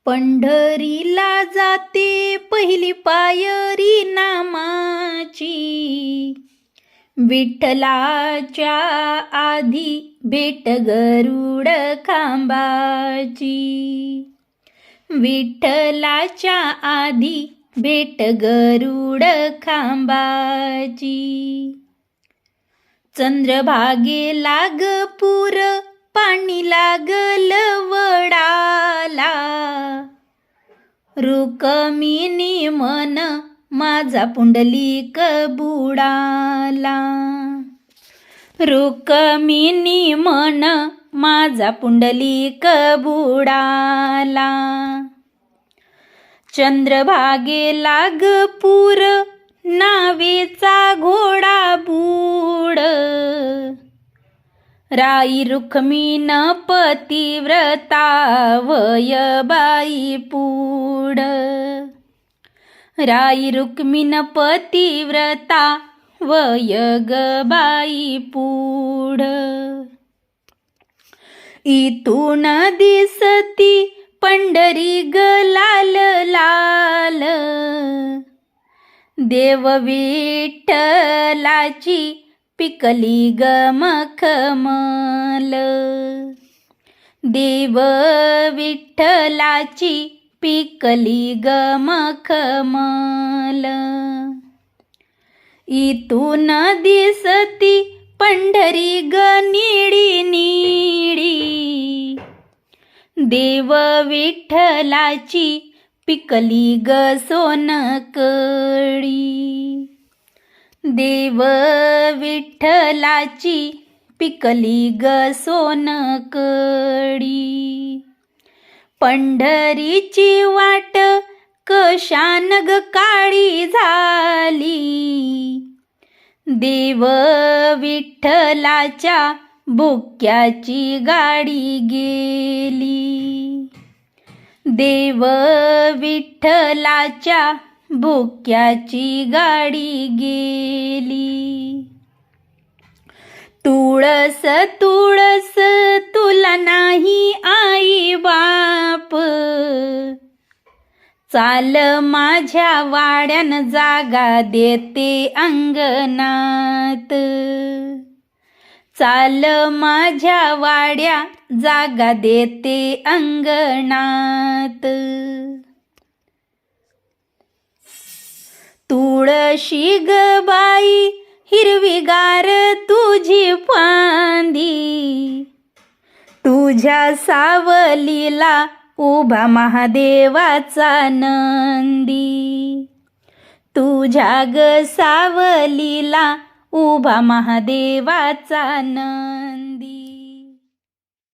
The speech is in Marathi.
पंढरीला जाते पहिली पायरी नामाची, विठ्ठलाच्या आधी भेट गरुड खांबाची, विठ्ठलाच्या आधी भेट गरुड खांबाची. चंद्रभागेला ग पूर पाणी लागल वडाला, रुक्मिणी मन माझा पुंडलिक बुडाला, रुक्मिणी मन माझा पुंडलिक बुडाला. चंद्रभागेला ग पूर नावेचा घोडा बुड, राई रुक्मिण पतिव्रता वयबाई पुढ, राई रुक्मिण पतिव्रता वयगबाई पुढ. इथून दिसती पंढरी ग लाल लाल, देव विठ्ठलाची पिकली ग मखमल, देव विठ्ठलाची पिकली ग मखमल. इथून दिसती पंढरी ग निडी निडी, देव विठ्ठलाची पिकली ग सोनकडी, देव विठ्ठलाची पिकली ग सोनकडी. पंढरीची वाट कशान ग काळी झाली, देव विठ्ठलाच्या बुक्याची गाडी गेली, देव विठ्ठलाच्या बुक्याची गाडी गेली. तुळस तुळस तुला नाही आई बाप, चाल माझ्या वाड्यान जागा देते अंगणात, चाल माझ्या वाड्या जागा देते अंगणात. तुळशी ग बाई हिरवीगार तुझी फांदी, तुझ्या सावलीला उभा महादेवाचा नंदी, तुझ्या ग सावलीला उभा महादेवाचा नंदी.